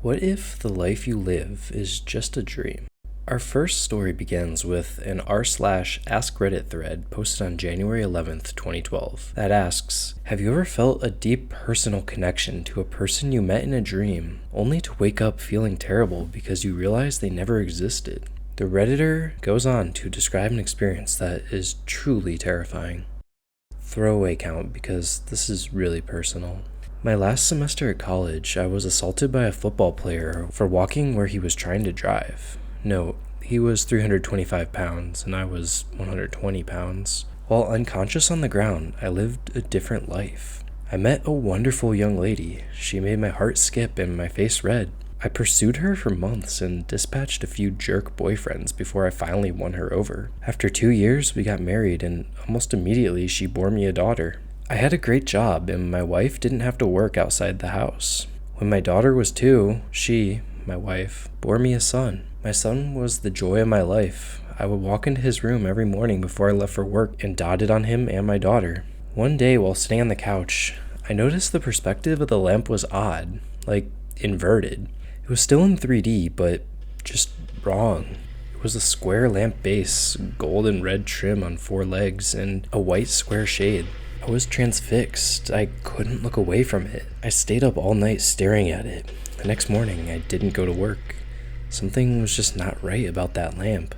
What if the life you live is just a dream? Our first story begins with an r/ask Reddit thread posted on January 11th, 2012 that asks, have you ever felt a deep personal connection to a person you met in a dream, only to wake up feeling terrible because you realize they never existed? The Redditor goes on to describe an experience that is truly terrifying. Throwaway count because this is really personal. My last semester at college, I was assaulted by a football player for walking where he was trying to drive. Note, he was 325 pounds and I was 120 pounds. While unconscious on the ground, I lived a different life. I met a wonderful young lady. She made my heart skip and my face red. I pursued her for months and dispatched a few jerk boyfriends before I finally won her over. After 2 years, we got married and almost immediately she bore me a daughter. I had a great job and my wife didn't have to work outside the house. When my daughter was 2, she, my wife, bore me a son. My son was the joy of my life. I would walk into his room every morning before I left for work and dotted on him and my daughter. One day while sitting on the couch, I noticed the perspective of the lamp was odd, like inverted. It was still in 3D, but just wrong. It was a square lamp base, gold and red trim on 4 legs, and a white square shade. I was transfixed. I couldn't look away from it. I stayed up all night staring at it. The next morning, I didn't go to work. Something was just not right about that lamp.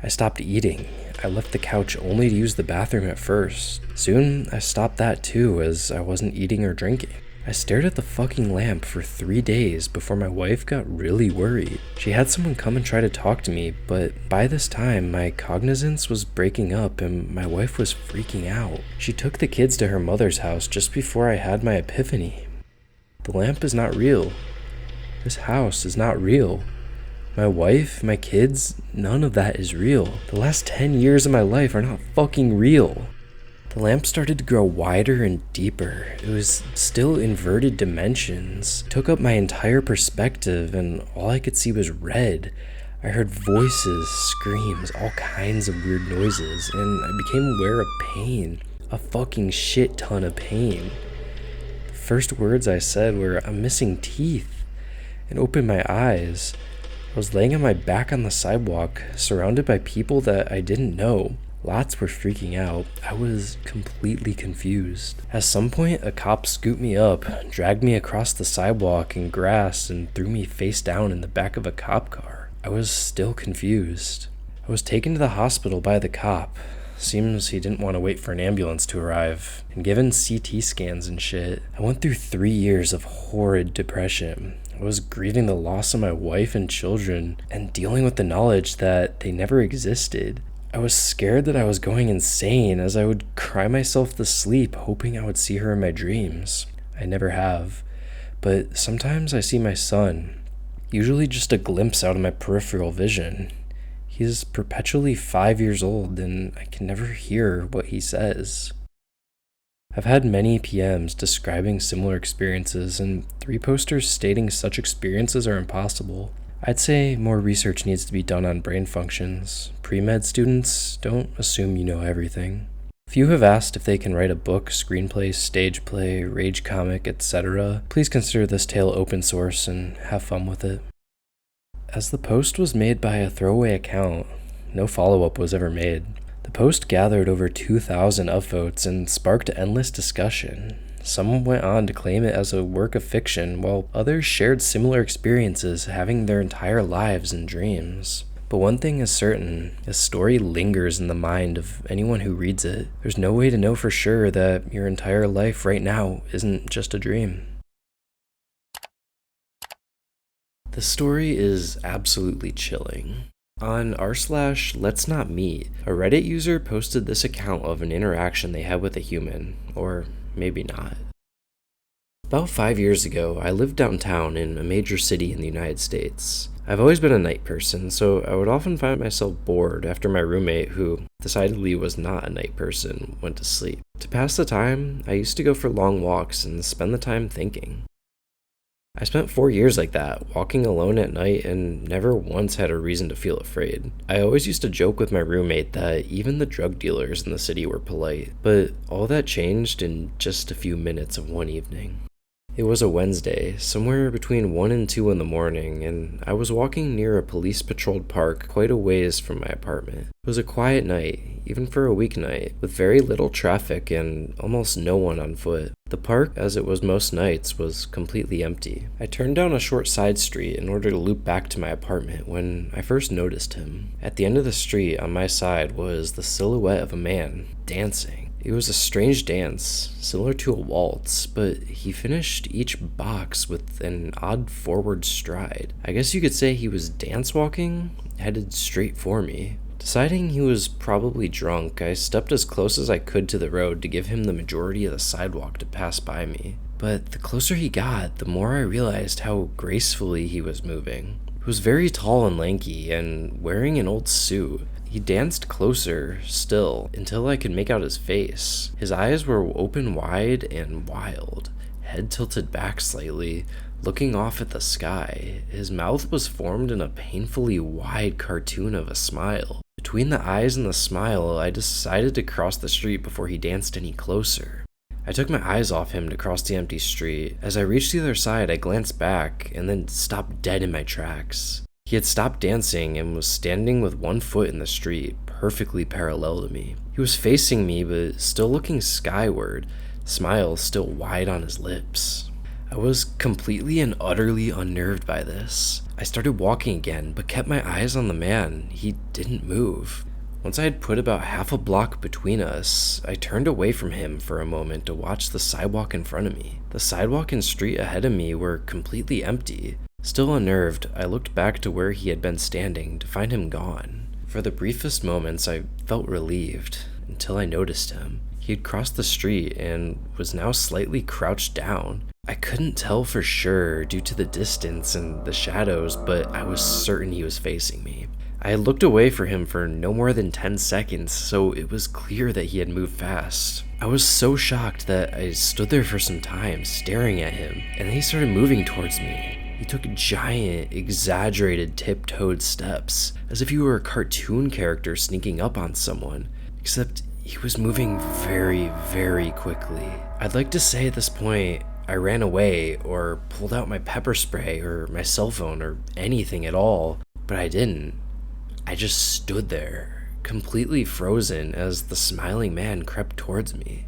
I stopped eating. I left the couch only to use the bathroom at first. Soon, I stopped that too, as I wasn't eating or drinking. I stared at the fucking lamp for 3 days before my wife got really worried. She had someone come and try to talk to me, but by this time, my cognizance was breaking up and my wife was freaking out. She took the kids to her mother's house just before I had my epiphany. The lamp is not real. This house is not real. My wife, my kids, none of that is real. The last 10 years of my life are not fucking real. The lamp started to grow wider and deeper. It was still inverted dimensions. It took up my entire perspective and all I could see was red. I heard voices, screams, all kinds of weird noises, and I became aware of pain. A fucking shit ton of pain. The first words I said were, "I'm missing teeth," and opened my eyes. I was laying on my back on the sidewalk, surrounded by people that I didn't know. Lots were freaking out. I was completely confused. At some point, a cop scooped me up, dragged me across the sidewalk and grass, and threw me face down in the back of a cop car. I was still confused. I was taken to the hospital by the cop. Seems he didn't want to wait for an ambulance to arrive, and given CT scans and shit. I went through 3 years of horrid depression. I was grieving the loss of my wife and children, and dealing with the knowledge that they never existed. I was scared that I was going insane as I would cry myself to sleep hoping I would see her in my dreams. I never have, but sometimes I see my son, usually just a glimpse out of my peripheral vision. He's perpetually 5 years old and I can never hear what he says. I've had many PMs describing similar experiences and 3 posters stating such experiences are impossible. I'd say more research needs to be done on brain functions. Pre-med students, don't assume you know everything. Few have asked if they can write a book, screenplay, stage play, rage comic, etc. Please consider this tale open source and have fun with it. As the post was made by a throwaway account, no follow-up was ever made. The post gathered over 2,000 upvotes and sparked endless discussion. Some went on to claim it as a work of fiction, while others shared similar experiences having their entire lives in dreams. But one thing is certain, this story lingers in the mind of anyone who reads it. There's no way to know for sure that your entire life right now isn't just a dream. The story is absolutely chilling. On r/let's not meet, a Reddit user posted this account of an interaction they had with a human, or maybe not. About 5 years ago, I lived downtown in a major city in the United States. I've always been a night person, so I would often find myself bored after my roommate, who decidedly was not a night person, went to sleep. To pass the time, I used to go for long walks and spend the time thinking. I spent 4 years like that, walking alone at night and never once had a reason to feel afraid. I always used to joke with my roommate that even the drug dealers in the city were polite, but all that changed in just a few minutes of one evening. It was a Wednesday, somewhere between 1 and 2 in the morning, and I was walking near a police-patrolled park quite a ways from my apartment. It was a quiet night, even for a weeknight, with very little traffic and almost no one on foot. The park, as it was most nights, was completely empty. I turned down a short side street in order to loop back to my apartment when I first noticed him. At the end of the street on my side was the silhouette of a man dancing. It was a strange dance, similar to a waltz, but he finished each box with an odd forward stride. I guess you could say he was dance walking, headed straight for me. Deciding he was probably drunk, I stepped as close as I could to the road to give him the majority of the sidewalk to pass by me. But the closer he got, the more I realized how gracefully he was moving. He was very tall and lanky, and wearing an old suit. He danced closer, still, until I could make out his face. His eyes were open wide and wild, head tilted back slightly, looking off at the sky. His mouth was formed in a painfully wide cartoon of a smile. Between the eyes and the smile, I decided to cross the street before he danced any closer. I took my eyes off him to cross the empty street. As I reached the other side, I glanced back and then stopped dead in my tracks. He had stopped dancing and was standing with one foot in the street, perfectly parallel to me. He was facing me, but still looking skyward, smile still wide on his lips. I was completely and utterly unnerved by this. I started walking again, but kept my eyes on the man. He didn't move. Once I had put about half a block between us, I turned away from him for a moment to watch the sidewalk in front of me. The sidewalk and street ahead of me were completely empty. Still unnerved, I looked back to where he had been standing to find him gone. For the briefest moments, I felt relieved, until I noticed him. He had crossed the street and was now slightly crouched down. I couldn't tell for sure due to the distance and the shadows, but I was certain he was facing me. I had looked away for him for no more than 10 seconds, so it was clear that he had moved fast. I was so shocked that I stood there for some time, staring at him, and then he started moving towards me. He took giant, exaggerated, tiptoed steps, as if he were a cartoon character sneaking up on someone, except he was moving very, very quickly. I'd like to say at this point, I ran away, or pulled out my pepper spray, or my cell phone, or anything at all, but I didn't. I just stood there, completely frozen as the smiling man crept towards me.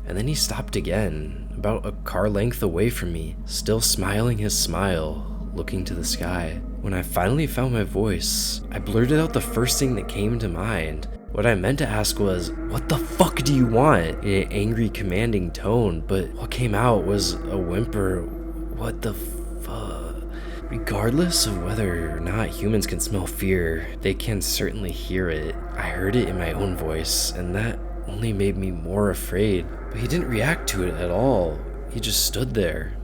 And then he stopped again, about a car length away from me, still smiling his smile, looking to the sky. When I finally found my voice, I blurted out the first thing that came to mind. What I meant to ask was, "What the fuck do you want?" in an angry, commanding tone, but what came out was a whimper, "What the fuck?" Regardless of whether or not humans can smell fear, they can certainly hear it. I heard it in my own voice, and that only made me more afraid. But he didn't react to it at all. He just stood there,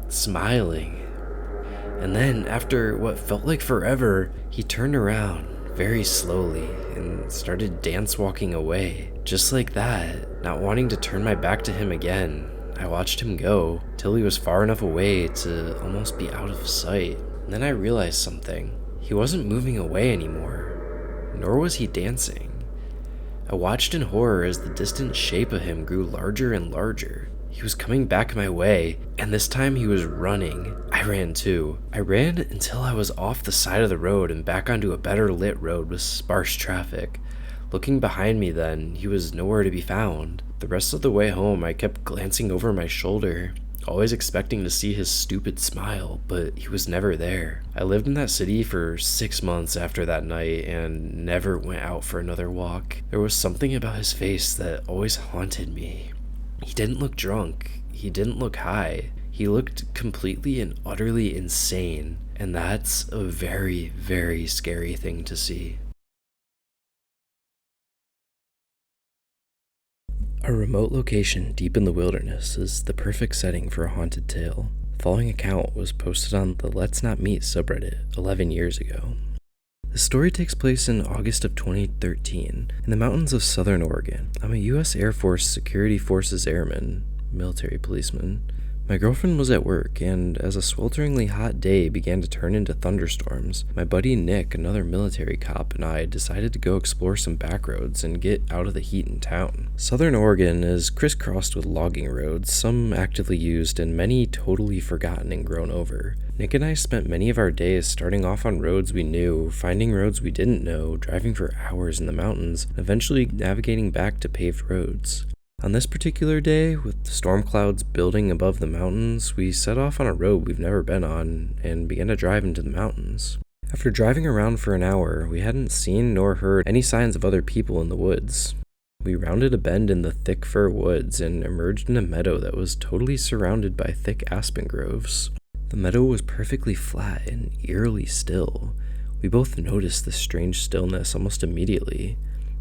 smiling. And then, after what felt like forever, he turned around very slowly and started dance walking away. Just like that, not wanting to turn my back to him again, I watched him go till he was far enough away to almost be out of sight. And then I realized something. He wasn't moving away anymore, nor was he dancing. I watched in horror as the distant shape of him grew larger and larger. He was coming back my way, and this time he was running. I ran too. I ran until I was off the side of the road and back onto a better lit road with sparse traffic. Looking behind me then, he was nowhere to be found. The rest of the way home, I kept glancing over my shoulder, always expecting to see his stupid smile, but he was never there. I lived in that city for 6 months after that night and never went out for another walk. There was something about his face that always haunted me. He didn't look drunk. He didn't look high. He looked completely and utterly insane, and that's a very, very scary thing to see. A remote location deep in the wilderness is the perfect setting for a haunted tale. The following account was posted on the Let's Not Meet subreddit 11 years ago. The story takes place in August of 2013 in the mountains of southern Oregon. I'm a U.S. Air Force Security Forces airman, military policeman, My girlfriend was at work, and as a swelteringly hot day began to turn into thunderstorms, my buddy Nick, another military cop, and I decided to go explore some back roads and get out of the heat in town. Southern Oregon is crisscrossed with logging roads, some actively used and many totally forgotten and grown over. Nick and I spent many of our days starting off on roads we knew, finding roads we didn't know, driving for hours in the mountains, and eventually navigating back to paved roads. On this particular day, with the storm clouds building above the mountains, we set off on a road we've never been on and began to drive into the mountains. After driving around for an hour, we hadn't seen nor heard any signs of other people in the woods. We rounded a bend in the thick fir woods and emerged in a meadow that was totally surrounded by thick aspen groves. The meadow was perfectly flat and eerily still. We both noticed the strange stillness almost immediately.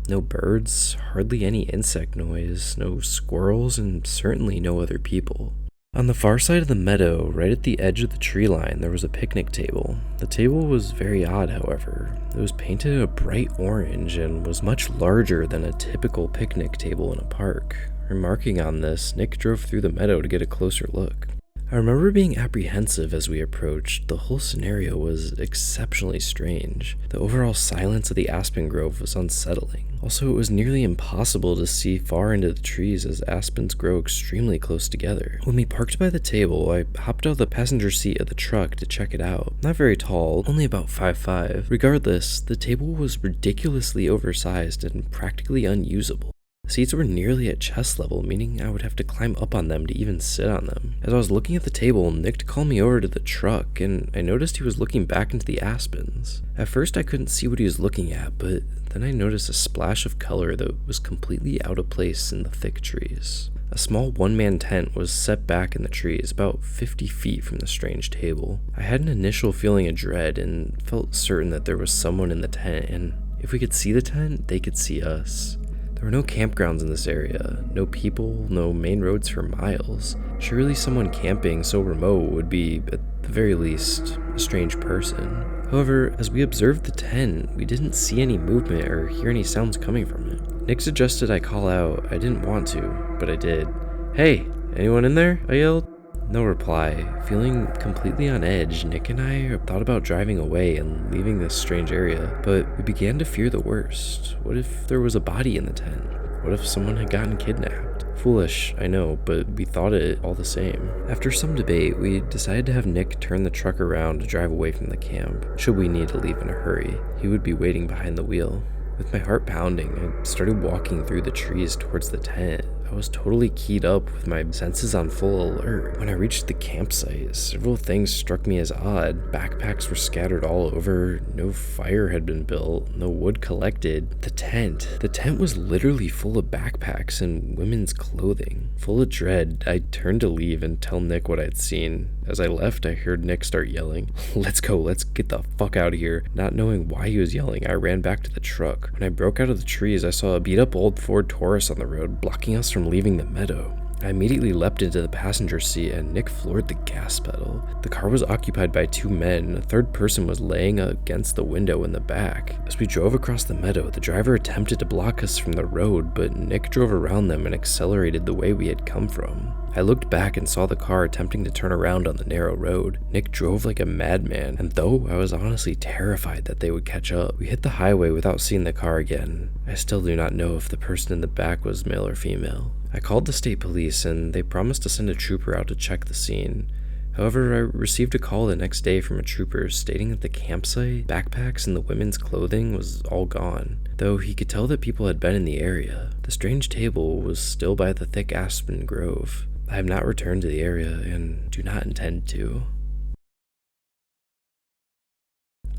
No birds, hardly any insect noise, no squirrels, and certainly no other people. On the far side of the meadow, right at the edge of the tree line, there was a picnic table. The table was very odd, however. It was painted a bright orange and was much larger than a typical picnic table in a park. Remarking on this, Nick drove through the meadow to get a closer look. I remember being apprehensive as we approached. The whole scenario was exceptionally strange. The overall silence of the aspen grove was unsettling. Also, it was nearly impossible to see far into the trees as aspens grow extremely close together. When we parked by the table, I hopped out of the passenger seat of the truck to check it out. Not very tall, only about 5'5". Regardless, the table was ridiculously oversized and practically unusable. The seats were nearly at chest level, meaning I would have to climb up on them to even sit on them. As I was looking at the table, Nick called me over to the truck, and I noticed he was looking back into the aspens. At first I couldn't see what he was looking at, but then I noticed a splash of color that was completely out of place in the thick trees. A small one-man tent was set back in the trees, about 50 feet from the strange table. I had an initial feeling of dread and felt certain that there was someone in the tent, and if we could see the tent, they could see us. There were no campgrounds in this area, no people, no main roads for miles. Surely someone camping so remote would be, at the very least, a strange person. However, as we observed the tent, we didn't see any movement or hear any sounds coming from it. Nick suggested I call out. I didn't want to, but I did. "Hey, anyone in there?" I yelled. No reply. Feeling completely on edge, Nick and I thought about driving away and leaving this strange area, but we began to fear the worst. What if there was a body in the tent? What if someone had gotten kidnapped? Foolish, I know, but we thought it all the same. After some debate, we decided to have Nick turn the truck around to drive away from the camp. Should we need to leave in a hurry, he would be waiting behind the wheel. With my heart pounding, I started walking through the trees towards the tent. I was totally keyed up with my senses on full alert. When I reached the campsite, several things struck me as odd. Backpacks were scattered all over, no fire had been built, no wood collected. The tent was literally full of backpacks and women's clothing. Full of dread, I turned to leave and tell Nick what I'd seen. As I left, I heard Nick start yelling, "Let's go, let's get the fuck out of here." Not knowing why he was yelling, I ran back to the truck. When I broke out of the trees, I saw a beat-up old Ford Taurus on the road, blocking us from leaving the meadow. I immediately leapt into the passenger seat and Nick floored the gas pedal. The car was occupied by 2 men, and a third person was laying against the window in the back. As we drove across the meadow, the driver attempted to block us from the road, but Nick drove around them and accelerated the way we had come from. I looked back and saw the car attempting to turn around on the narrow road. Nick drove like a madman, and though I was honestly terrified that they would catch up, we hit the highway without seeing the car again. I still do not know if the person in the back was male or female. I called the state police and they promised to send a trooper out to check the scene. However, I received a call the next day from a trooper stating that the campsite, backpacks, and the women's clothing was all gone, though he could tell that people had been in the area. The strange table was still by the thick aspen grove. I have not returned to the area and do not intend to.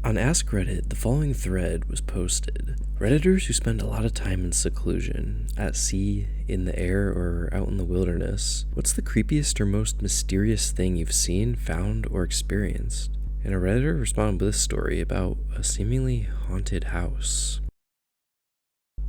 On Ask Reddit, the following thread was posted. Redditors who spend a lot of time in seclusion, at sea, in the air, or out in the wilderness, what's the creepiest or most mysterious thing you've seen, found, or experienced? And a Redditor responded with this story about a seemingly haunted house.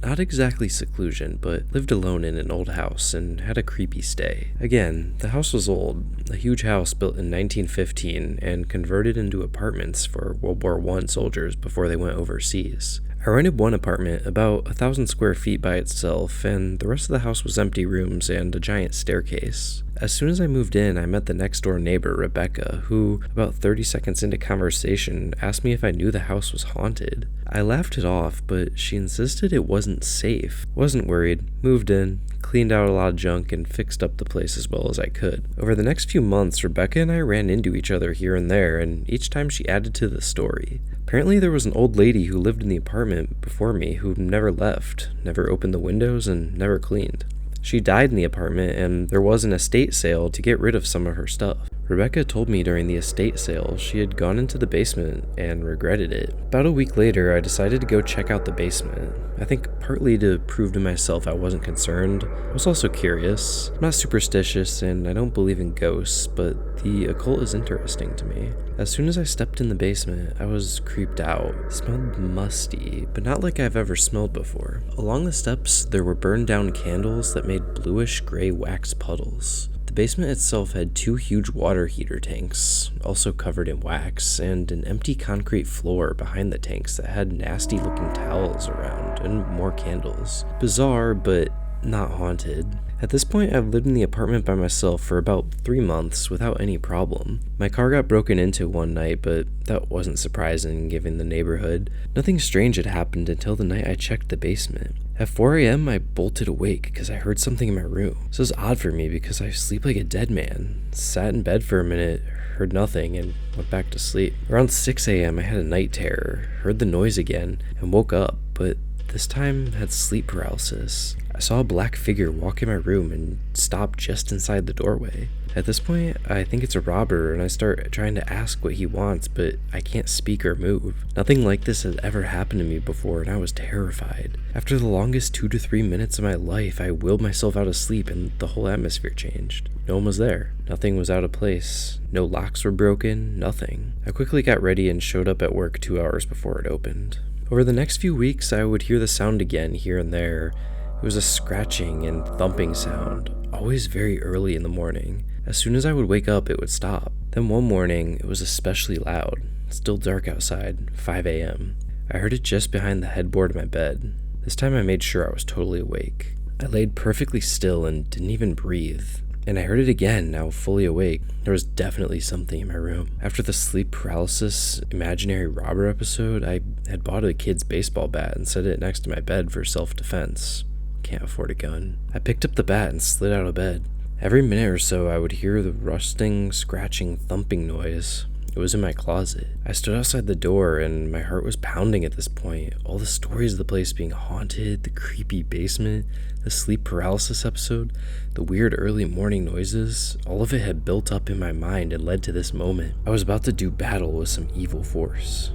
Not exactly seclusion, but lived alone in an old house and had a creepy stay. Again, the house was old, a huge house built in 1915 and converted into apartments for World War I soldiers before they went overseas. I rented one apartment, about 1,000 square feet by itself, and the rest of the house was empty rooms and a giant staircase. As soon as I moved in, I met the next door neighbor, Rebecca, who, about 30 seconds into conversation, asked me if I knew the house was haunted. I laughed it off, but she insisted it wasn't safe. Wasn't worried, moved in, cleaned out a lot of junk, and fixed up the place as well as I could. Over the next few months, Rebecca and I ran into each other here and there, and each time she added to the story. Apparently there was an old lady who lived in the apartment before me who never left, never opened the windows, and never cleaned. She died in the apartment, and there was an estate sale to get rid of some of her stuff. Rebecca told me during the estate sale she had gone into the basement and regretted it. About a week later, I decided to go check out the basement. I think partly to prove to myself I wasn't concerned. I was also curious. I'm not superstitious and I don't believe in ghosts, but the occult is interesting to me. As soon as I stepped in the basement, I was creeped out. It smelled musty, but not like I've ever smelled before. Along the steps, there were burned down candles that made bluish gray wax puddles. The basement itself had 2 huge water heater tanks, also covered in wax, and an empty concrete floor behind the tanks that had nasty looking towels around, and more candles. Bizarre, but not haunted. At this point, I've lived in the apartment by myself for about 3 months without any problem. My car got broken into one night, but that wasn't surprising given the neighborhood. Nothing strange had happened until the night I checked the basement. At 4 a.m., I bolted awake because I heard something in my room. This was odd for me because I sleep like a dead man. Sat in bed for a minute, heard nothing, and went back to sleep. Around 6 a.m., I had a night terror, heard the noise again, and woke up, but this time had sleep paralysis. I saw a black figure walk in my room and stop just inside the doorway. At this point, I think it's a robber, and I start trying to ask what he wants, but I can't speak or move. Nothing like this had ever happened to me before, and I was terrified. After the longest 2 to 3 minutes of my life, I willed myself out of sleep, and the whole atmosphere changed. No one was there. Nothing was out of place. No locks were broken. Nothing. I quickly got ready and showed up at work 2 hours before it opened. Over the next few weeks, I would hear the sound again here and there. It was a scratching and thumping sound, always very early in the morning. As soon as I would wake up, it would stop. Then one morning, it was especially loud. Still dark outside, 5 a.m. I heard it just behind the headboard of my bed. This time I made sure I was totally awake. I laid perfectly still and didn't even breathe. And I heard it again, now fully awake. There was definitely something in my room. After the sleep paralysis imaginary robber episode, I had bought a kid's baseball bat and set it next to my bed for self-defense. Can't afford a gun. I picked up the bat and slid out of bed. Every minute or so, I would hear the rusting, scratching, thumping noise. It was in my closet. I stood outside the door, and my heart was pounding at this point. All the stories of the place being haunted, the creepy basement, the sleep paralysis episode, the weird early morning noises, all of it had built up in my mind and led to this moment. I was about to do battle with some evil force.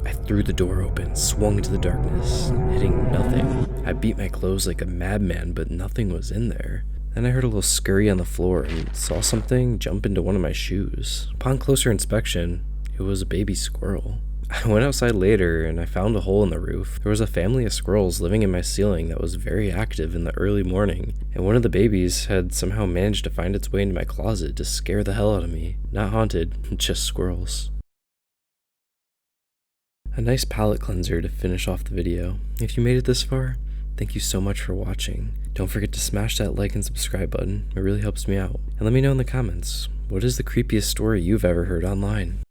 I threw the door open, swung into the darkness, hitting nothing. I beat my clothes like a madman, but nothing was in there. Then I heard a little scurry on the floor and saw something jump into one of my shoes. Upon closer inspection, it was a baby squirrel. I went outside later and I found a hole in the roof. There was a family of squirrels living in my ceiling that was very active in the early morning, and one of the babies had somehow managed to find its way into my closet to scare the hell out of me. Not haunted, just squirrels. A nice palate cleanser to finish off the video. If you made it this far, thank you so much for watching. Don't forget to smash that like and subscribe button. It really helps me out. And let me know in the comments, what is the creepiest story you've ever heard online?